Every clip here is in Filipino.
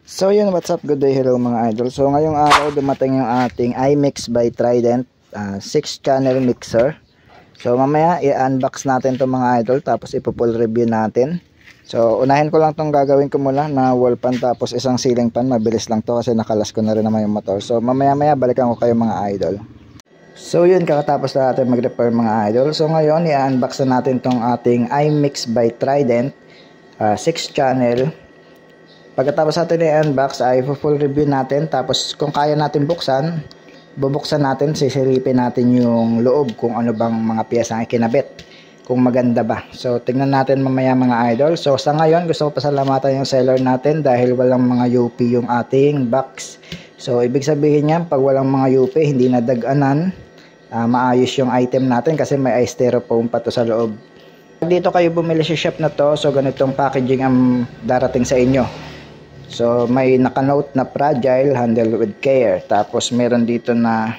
So yun, what's up, good day, hello mga idol. So ngayong araw dumating yung ating iMix by Trident 6 channel mixer. So mamaya i-unbox natin to mga idol, tapos ipo-full review natin. So unahin ko lang tong gagawin ko muna na wall pan, tapos isang ceiling fan. Mabilis lang to kasi nakalas ko na rin naman yung motor. So mamaya balikan ko kayo mga idol. So yun, kakatapos na natin mag-repair mga idol. So ngayon i-unbox na natin tong ating iMix by Trident 6 channel. Pagkatapos natin i-unbox ay full review natin, tapos kung kaya natin buksan, bubuksan natin, sisilipin natin yung loob kung ano bang mga piyesa ang ikinabit, kung maganda ba. So tingnan natin mamaya mga idol. So sa ngayon gusto ko pasalamatan yung seller natin dahil walang mga UP yung ating box. So ibig sabihin niyan, pag walang mga UP, hindi nadaganan, maayos yung item natin kasi may styrofoam pa to sa loob. Pag dito kayo bumili sa shop na to, so ganitong packaging ang darating sa inyo. So may naka-note na fragile, handle with care. Tapos meron dito na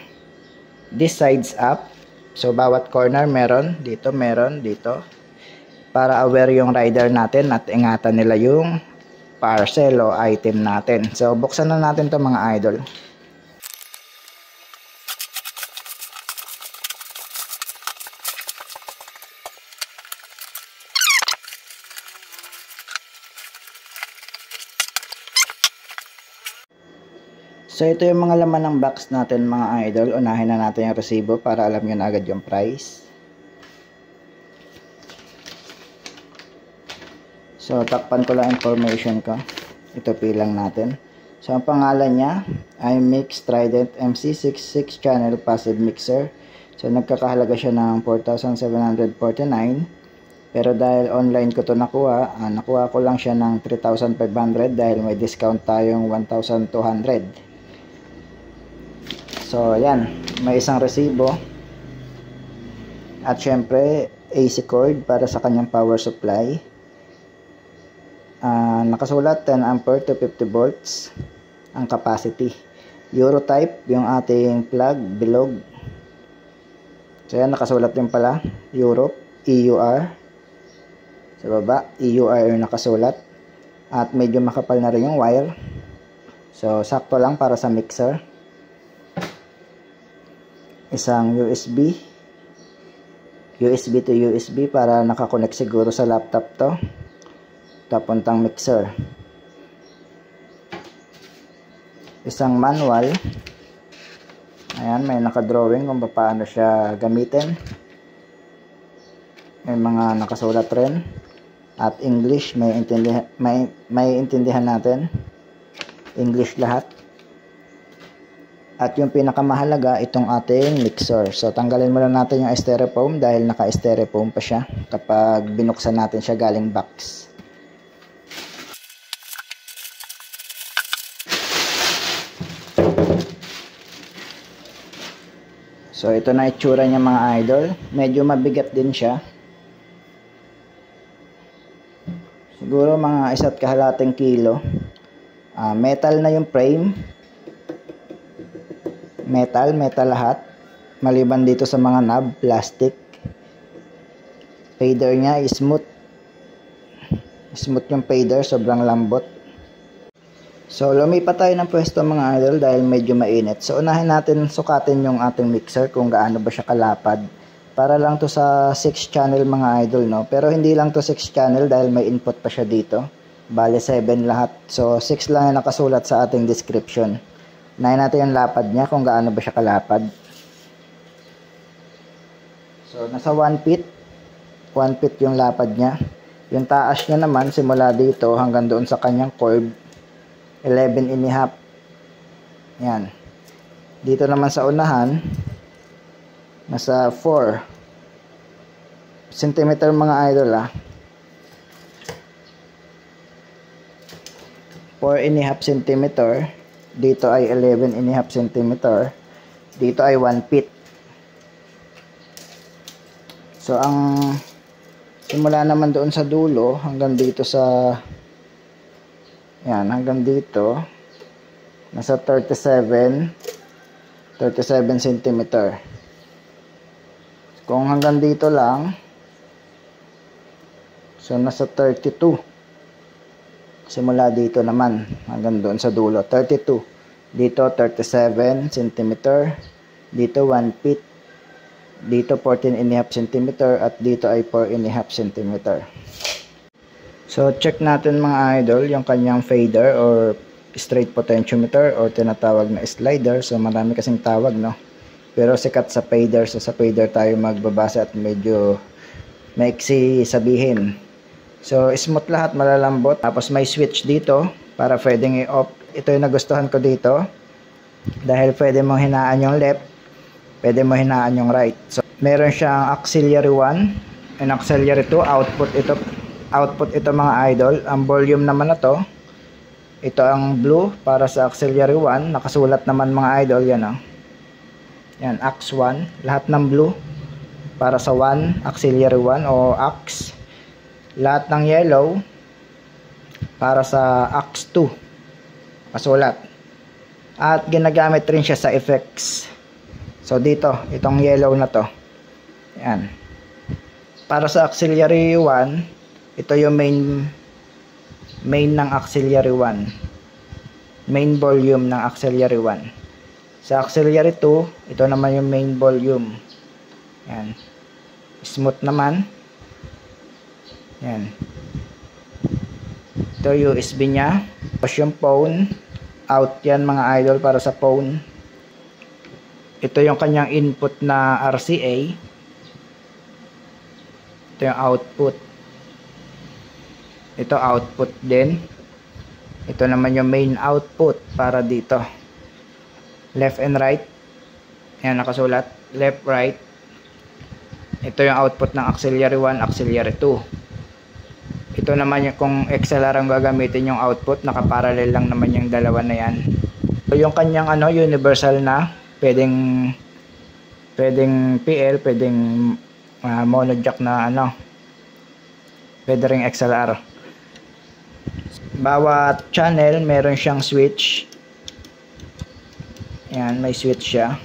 this sides up. So bawat corner meron dito, para aware yung rider natin at ingatan nila yung parcel o item natin. So buksan na natin to mga idol. So ito yung mga laman ng box natin mga idol. Unahin na natin yung resibo para alam nyo na agad yung price. So takpan ko lang information ko. Ito pilang natin. So ang pangalan niya iMix Trident MC66 channel passive mixer. So nagkakahalaga siya ng 4,749. Pero dahil online ko to nakuha ko lang siya ng 3,500 dahil may discount tayong 1,200. So yan, may isang resibo at syempre AC cord para sa kanyang power supply. Nakasulat 10 ampere to 50 volts ang capacity. Euro type yung ating plug, bilog. So yan, nakasulat din pala Europe, EUR. Sa baba, EUR yung nakasulat. At medyo makapal na rin yung wire. So sakto lang para sa mixer. Isang USB to USB para nakakonect siguro sa laptop to, papuntang mixer. Isang manual, ayan, may nakadrawing kung paano siya gamitin, may mga nakasulat rin at English, may intindihan natin, English lahat. At yung pinakamahalaga, itong ating mixer. So tanggalin muna natin yung styrofoam dahil naka-styrofoam pa siya kapag binuksan natin siya galing box. So ito na itsura niya mga idol. Medyo mabigat din siya. Siguro mga 1.5 kilo. Metal na yung frame. Metal lahat, maliban dito sa mga knob, plastic. Fader nya is smooth yung fader, sobrang lambot. So lumipat tayo ng pwesto mga idol dahil medyo mainit. So unahin natin sukatin yung ating mixer kung gaano ba siya kalapad. Para lang to sa 6 channel mga idol, no? Pero hindi lang to 6 channel dahil may input pa siya dito. Bale 7 lahat. So 6 lang yung nakasulat sa ating description. Unahin natin yung lapad niya kung gaano ba siya kalapad. So nasa 1 feet. 1 feet yung lapad niya. Yung taas niya naman simula dito hanggang doon sa kanyang curve, 11.5. Yan. Dito naman sa unahan, nasa 4 cm mga idol 4.5 cm. Dito ay 11.5 cm. Dito ay 1 feet. So ang simula naman doon sa dulo hanggang dito sa yan, hanggang dito nasa 37 cm. Kung hanggang dito lang, so nasa 32. Simula dito naman hanggang doon sa dulo, 32. Dito 37 cm, dito 1 feet, dito 14.5 cm, at dito ay 4.5 cm. So check natin mga idol yung kanyang fader or straight potentiometer or tinatawag na slider. So marami kasing tawag, no? Pero sikat sa fader, so sa fader tayo magbabasa at medyo maiksi sabihin. So smooth lahat, malalambot. Tapos may switch dito para pwedeng i-off. Ito yung nagustuhan ko dito dahil pwede mong hinaan yung left, pwede mo hinaan yung right. So meron siyang auxiliary 1 and auxiliary 2, output ito mga idol. Ang volume naman na to, ito ang blue para sa auxiliary 1, nakasulat naman mga idol, yan oh. Yan, aux 1, lahat ng blue para sa 1, auxiliary 1 o aux. Lahat ng yellow para sa aux 2, kasulat. At ginagamit rin siya sa effects. So dito, itong yellow na to, yan. Para sa auxiliary 1, ito yung main ng auxiliary 1, main volume ng auxiliary 1. Sa auxiliary 2, ito naman yung main volume. Yan. Smooth naman. Yan. Ito yung USB niya. Tapos yung phone, out yan mga idol para sa phone. Ito yung kanyang input na RCA. Ito yung output. Ito output din. Ito naman yung main output para dito. Left and right. Ayan, nakasulat. Left, right. Ito yung output ng auxiliary 1, auxiliary 2. Ito naman yung kung XLR ang gagamitin yung output, nakaparallel lang naman yung dalawa na yan. So, yung kanyang universal na, pwedeng PL, pwedeng mono jack na pwede ring XLR. Bawat channel meron siyang switch. Yan, may switch siya.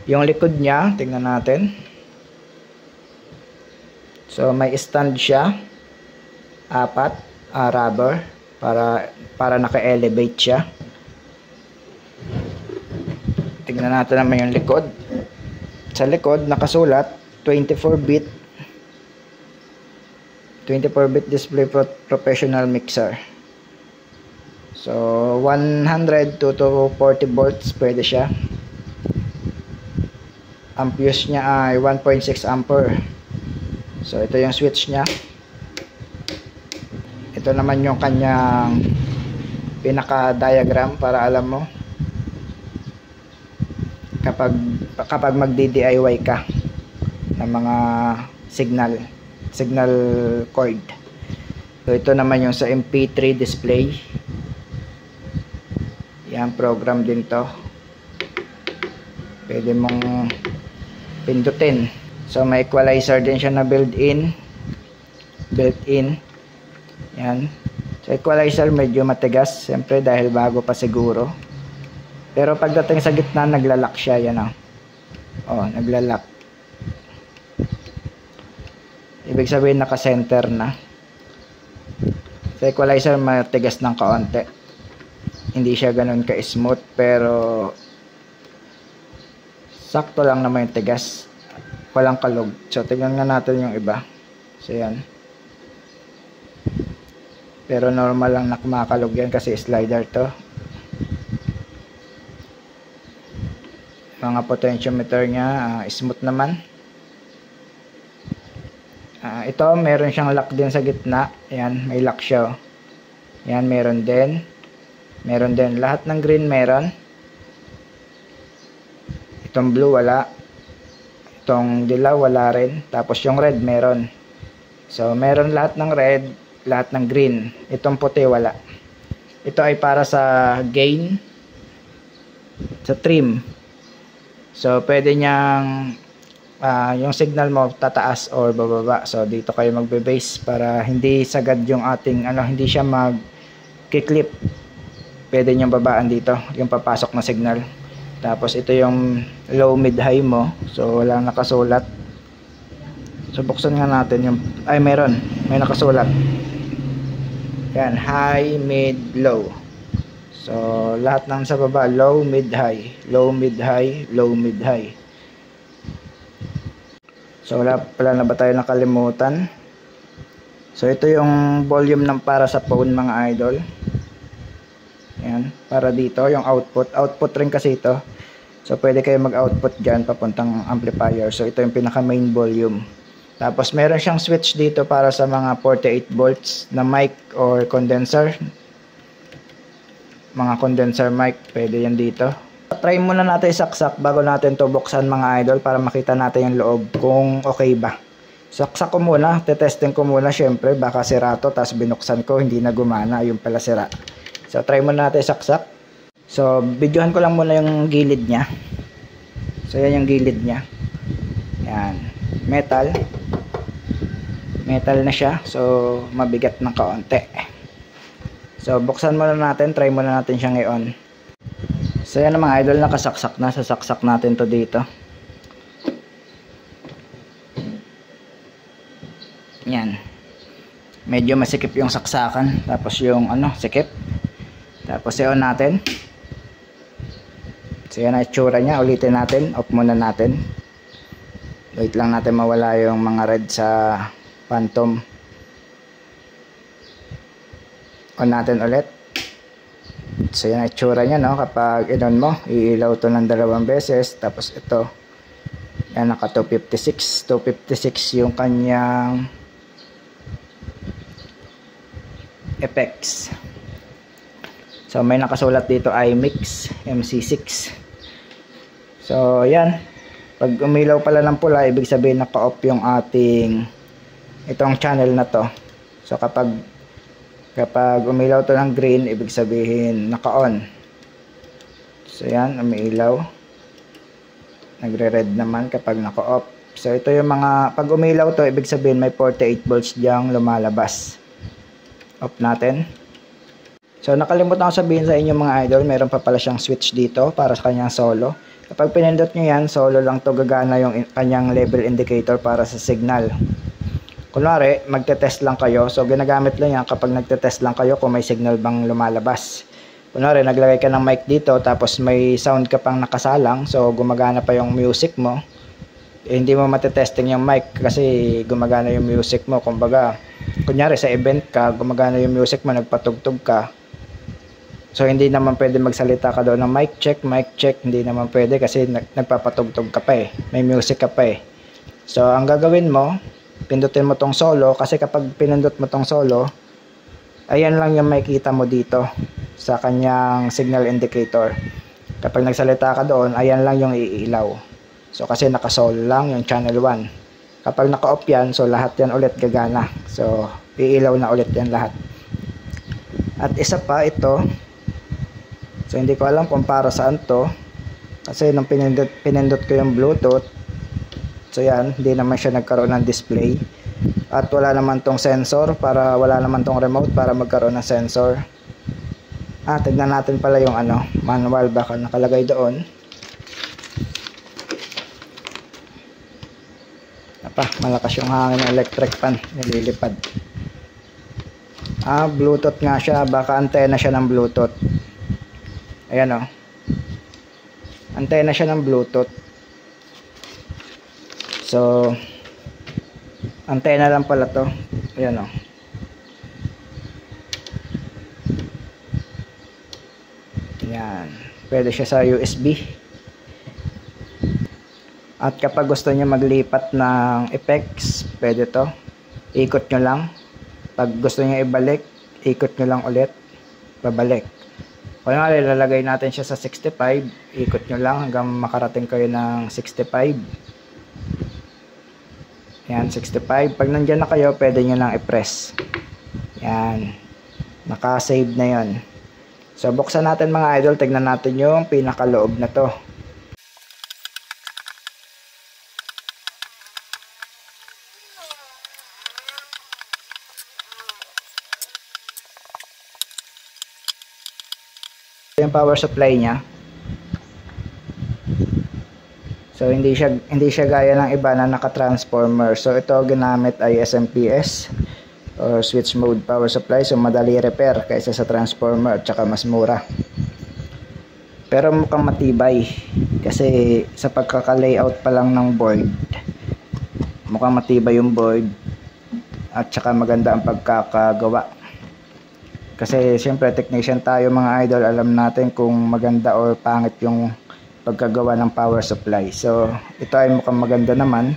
Yung likod niya, tingnan natin. So may stand siya, 4, rubber para naka-elevate siya. Tingnan natin naman yung likod. Sa likod nakasulat 24-bit display professional mixer. So 100 to 40 volts pwede siya. Amperes niya ay 1.6 ampere. So ito yung switch niya. Ito naman yung kanyang pinaka diagram para alam mo kapag magdi-DIY ka ng mga signal cord. So ito naman yung sa MP3 display. Yan, program din to. Pwede mong pindutin. So may equalizer din siya na built-in. Yan. So equalizer medyo matigas, siyempre dahil bago pa siguro. Pero pagdating sa gitna naglalak siya, yan oh. Oh, naglalak. Ibig sabihin naka-center na. Sa equalizer matigas ng kaunti. Hindi siya ganun ka-smooth, pero sakto lang naman yung tigas. Walang kalog. So tingnan nga natin yung iba. So yan. Pero normal lang na kumakalog yan kasi slider to. Mga potentiometer nya smooth naman. Ito meron siyang lock din sa gitna. Yan, may lock siya. Yan, meron din. Meron din. Lahat ng green meron. Itong blue wala. Itong dilaw wala rin. Tapos yung red meron. So meron lahat ng red, lahat ng green. Itong puti wala. Ito ay para sa gain, sa trim. So pwede niyang yung signal mo tataas or bababa. So dito kayo magbe-base para hindi sagad yung ating hindi siya mag-clip. Pwede niyang babaan dito yung papasok na signal. Tapos ito yung low, mid, high mo. So wala nakasulat. So buksan nga natin yung may nakasulat. Yan, high, mid, low. So, lahat ng sa baba, low, mid, high. Low, mid, high, low, mid, high. So, wala pala na ba tayo nakalimutan? So, ito yung volume ng para sa phone mga idol. Yan, para dito, yung output. Output rin kasi ito. So, pwede kayo mag-output dyan papuntang amplifier. So, ito yung pinaka main volume. Tapos, meron siyang switch dito para sa mga 48 volts na mic or condenser. Mga condenser mic, pwede yan dito. Try muna natin saksak bago natin to buksan mga idol para makita natin yung loob kung okay ba. Saksak ko muna, tetesting ko muna syempre, baka sira to, tapos binuksan ko, hindi na gumana, yung pala sira. So, try muna natin saksak. So, videohan ko lang muna yung gilid niya. So, yan yung gilid niya. Yan. Metal. Metal na siya. So, mabigat ng kaunti. So, buksan muna natin. Try muna natin siya ngayon. So, yan mga idol. Nakasaksak na. Sasaksak natin to dito. Yan. Medyo masikip yung saksakan. Tapos yung sikip. Tapos i-on natin. So, yan ang itsura niya. Ulitin natin. Off muna natin. Wait lang natin mawala yung mga red sa phantom. On natin ulit. So yan ang itsura nya, no? Kapag in-on mo, iilaw to ng 2 beses. Tapos ito, yan, naka 256. 256 yung kanyang effects. So may nakasulat dito iMix MC6. So yan, pag umilaw pala ng pula, ibig sabihin naka-off yung ating itong channel na to. So kapag umilaw to ng green, ibig sabihin naka-on. So yan, umiilaw. Nagre-red naman kapag naka-off. So ito yung mga, pag umilaw to, ibig sabihin may 48 volts diyang lumalabas. Off natin. So nakalimutan ko sabihin sa inyo mga idol, meron pa pala siyang switch dito para sa kanyang solo. Kapag pinindot nyo yan, solo lang to, gagana yung kanyang level indicator para sa signal. Kunwari, magte-test lang kayo. So, ginagamit lang yan kapag nagte-test lang kayo kung may signal bang lumalabas. Kunwari, naglagay ka ng mic dito, tapos may sound ka pang nakasalang. So, gumagana pa yung music mo. Hindi mo matetesting yung mic kasi gumagana yung music mo. Kumbaga, kunyari sa event ka, gumagana yung music mo, nagpatugtog ka. So, hindi naman pwede magsalita ka doon ng mic check. Hindi naman pwede kasi nagpapatugtog ka pa eh. May music ka pa eh. So, ang gagawin mo, pindutin mo tong solo kasi kapag pinindot mo tong solo, ayan lang yung makikita mo dito sa kanyang signal indicator. Kapag nagsalita ka doon, ayan lang yung iilaw. So kasi naka-solo lang yung channel 1. Kapag naka-off yan, so lahat yan ulit gagana. So iilaw na ulit yan lahat. At isa pa ito, so hindi ko alam kung para saan to kasi nung pinindot ko yung Bluetooth, so yan, hindi naman siya nagkaroon ng display. At wala naman tong sensor, wala naman tong remote para magkaroon ng sensor. Tignan natin pala yung manual, baka nakalagay doon. Malakas yung hangin ng electric fan, nililipad. Bluetooth nga siya, baka antena siya ng Bluetooth. Ayan antena siya ng Bluetooth. So, antena lang pala to. Ayan Ayan. Pwede siya sa USB. At kapag gusto niyo maglipat ng effects, pwede to. Ikot nyo lang. Pag gusto niyo ibalik, ikot nyo lang ulit. Babalik. Kung lalagay natin siya sa 65, ikot nyo lang hanggang makarating kayo ng 65. Yan, 65. Pag nandyan na kayo, pwede nyo lang i-press. Yan. Naka-save na yon. So, buksan natin mga idol. Tignan natin yung pinakaloob na to. Yung power supply niya. So hindi siya gaya ng iba na naka-transformer. So ito ginamit ay SMPS or switch mode power supply, so madali repair kaysa sa transformer at saka mas mura. Pero mukhang matibay kasi sa pagkaka-layout pa lang ng board, mukhang matibay yung board at saka maganda ang pagkakagawa. Kasi siyempre technician tayo mga idol, alam natin kung maganda or pangit yung pagkagawa ng power supply. So ito ay mukhang maganda naman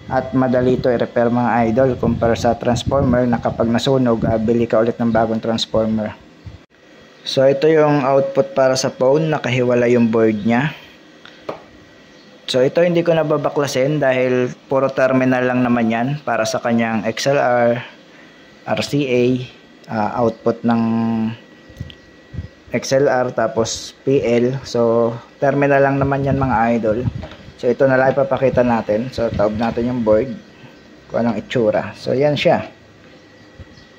at madali ito i-repair mga idol kumpara sa transformer na kapag nasunog, bili ka ulit ng bagong transformer. So ito yung output para sa phone, nakahiwala yung board nya. So ito hindi ko nababaklasin dahil puro terminal lang naman yan para sa kanyang XLR, RCA, output ng XLR tapos PL. So terminal lang naman yan mga idol. So ito na lang ipapakita natin. So taob natin yung board kung anong itsura. So yan siya.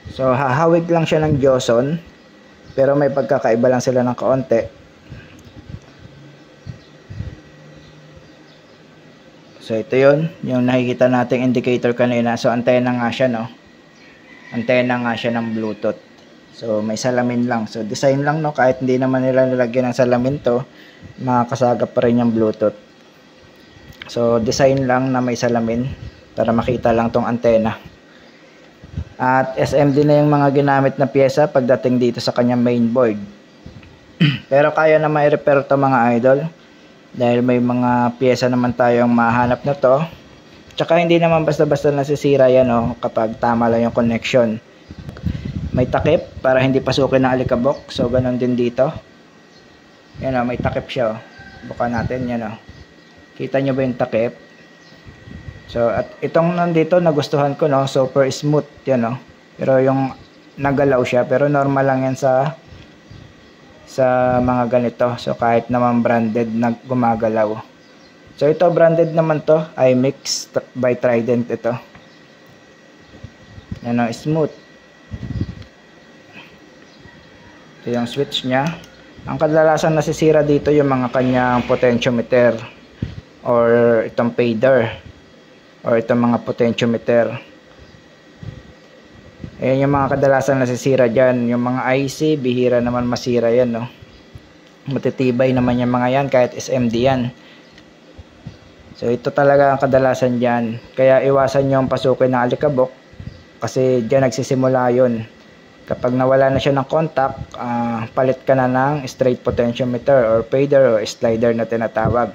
So hahawig lang siya ng Joson, pero may pagkakaiba lang sila ng kaunti. So ito yun, yung nakikita nating indicator kanina. So antena nga siya, no? Antena nga siya ng Bluetooth. So may salamin lang. So design lang, no? Kahit hindi naman nila nilagyan ng salamin to, makakasagap pa rin yung Bluetooth. So design lang na may salamin para makita lang tong antena. At SMD na yung mga ginamit na pyesa pagdating dito sa kanyang mainboard. Pero kaya na ma-repair to mga idol dahil may mga pyesa naman tayong mahanap na to. Tsaka hindi naman basta-basta nasisira yan, no, kapag tama lang yung connection. May takip para hindi pasukin ng alikabok. So ganun din dito. Yan, may takip siya, oh. Buka natin yan, oh. Kita nyo ba yung takip? So, at itong nandito nagustuhan ko, no, super smooth yan, no. Pero yung nagalaw siya, pero normal lang yan sa mga ganito. So kahit naman branded na gumagalaw. So ito branded naman to, iMix by Trident ito. Yan, no, smooth. Ito yung switch nya. Ang kadalasan nasisira dito yung mga kanyang potentiometer or itong fader or itong mga potentiometer. Ayan yung mga kadalasan nasisira dyan. Yung mga IC, bihira naman masira yan, no? Matitibay naman yung mga yan kahit SMD yan. So ito talaga ang kadalasan dyan. Kaya iwasan nyo ang pasukin ng alikabok kasi dyan nagsisimula yun. Kapag nawala na siya ng contact, palit ka na ng straight potentiometer or fader or slider na tinatawag.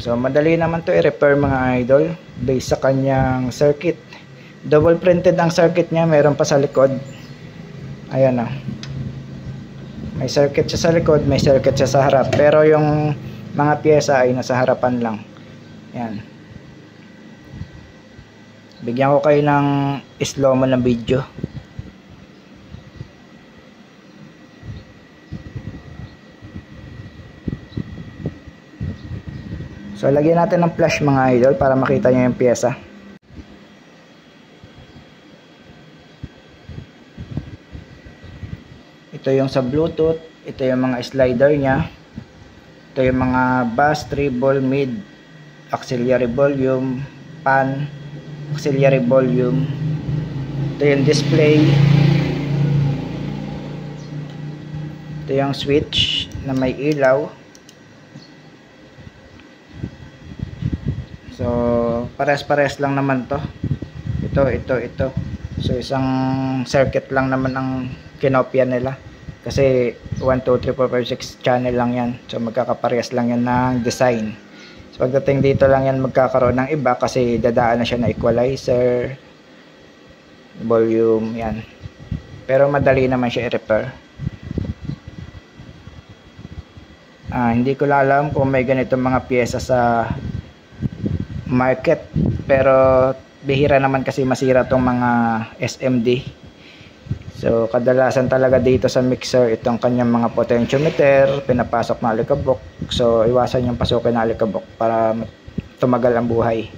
So madali naman to i-repair mga idol based sa kanyang circuit. Double printed ang circuit niya, meron pa sa likod. Ayan, oh. May circuit siya sa likod, may circuit siya sa harap. Pero yung mga pyesa ay nasa harapan lang. Ayan. Bigyan ko kayo ng slow mo ng video. So lagyan natin ng flash mga idol para makita nyo yung pyesa. Ito yung sa Bluetooth, ito yung mga slider nya, ito yung mga bass, treble, mid, auxiliary volume, pan, auxiliary volume, ito yung display, ito yung switch na may ilaw. So pares-pares lang naman to. Ito. So isang circuit lang naman ang kinopya nila. Kasi 1, 2, 3, 4, 5, 6 channel lang yan. So magkakaparehas lang yan ng design. So pagdating dito lang yan magkakaroon ng iba kasi dadaan na siya na equalizer, volume, yan. Pero madali naman siya i-repair. Hindi ko alam kung may ganitong mga pyesa sa market, pero bihira naman kasi masira tong mga SMD. So kadalasan talaga dito sa mixer itong kanyang mga potentiometer pinapasok na alikabok. So iwasan yung pasukin na alikabok para tumagal ang buhay.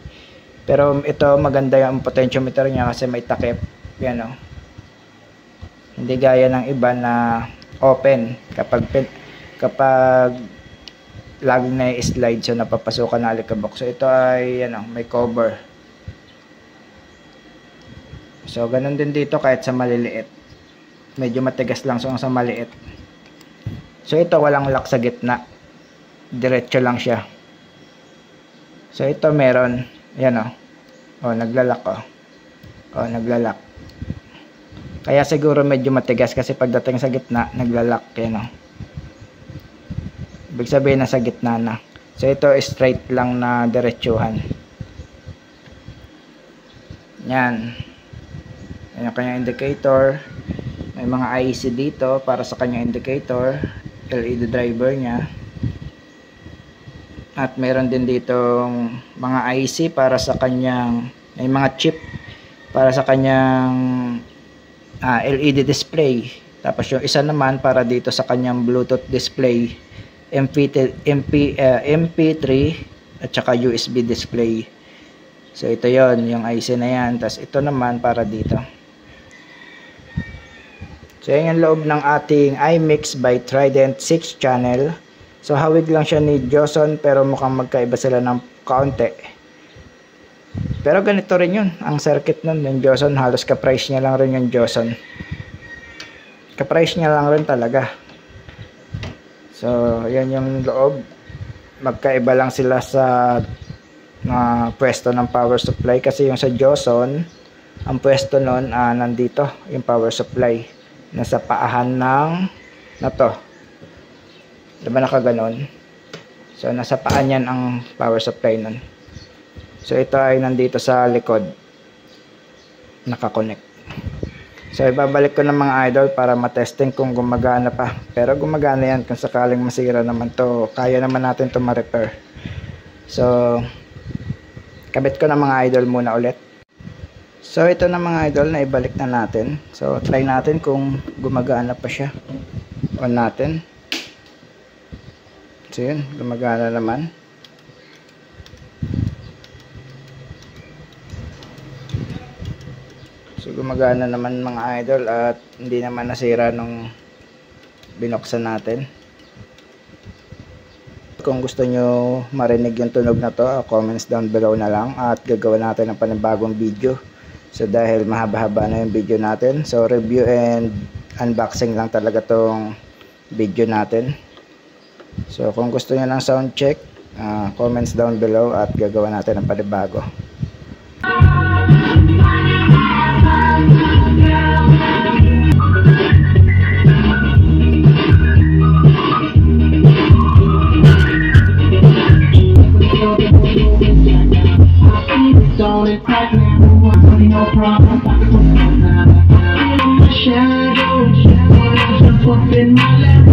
Pero ito maganda yung potentiometer niya kasi may takip. Yan, oh. Hindi gaya ng iba na open kapag laging na slide so napapasukan na alikabok. So ito ay may cover. So ganun din dito kahit sa maliliit. Medyo matigas lang sa maliit. So ito walang lock sa gitna. Diretso lang siya. So ito meron. Ayan o. O naglalak o. O naglalak. Kaya siguro medyo matigas kasi pagdating sa gitna naglalak. Ayan o. Ibig sabihin na sa gitna na. So ito straight lang na diretsuhan. Yan. Yan yung kanyang indicator. May mga IC dito para sa kanyang indicator. LED driver niya. At meron din ditong mga IC para sa kanyang, may mga chip para sa kanyang LED display. Tapos yung isa naman para dito sa kanyang Bluetooth display, MP3 at saka USB display. So ito yon yung IC na yan. Tapos ito naman para dito. So yan yung loob ng ating iMix by Trident 6 channel. So hawig lang siya ni Joson pero mukhang magkaiba sila ng kaunti. Pero ganito rin yun. Ang circuit nun yung Joson, halos ka-price niya lang rin yung Joson. Ka-price niya lang rin talaga. So yan yung loob. Magkaiba lang sila sa pwesto ng power supply. Kasi yung sa Joson, ang pwesto nun nandito yung power supply. Nasa paahan ng na to. Diba nakaganon? So nasa paan yan ang power supply nun. So ito ay nandito sa likod. Nakakonect. So ibabalik ko ng mga idol para matesting kung gumagana pa. Pero gumagana yan kung sakaling masira naman to. Kaya naman natin to ma-repair. So kabit ko ng mga idol muna ulit. So ito na mga idol na ibalik na natin. So try natin kung gumagana pa siya. On natin. So yun, gumagana naman. So gumagana naman mga idol at hindi naman nasira nung binuksan natin. Kung gusto nyo marinig yung tunog na to, comments down below na lang at gagawa natin ng panibagong video. So dahil mahaba-haba na yung video natin, so review and unboxing lang talaga tong video natin. So kung gusto niyo ng sound check, comments down below at gagawa natin ng panibago. Shadows, in my lap.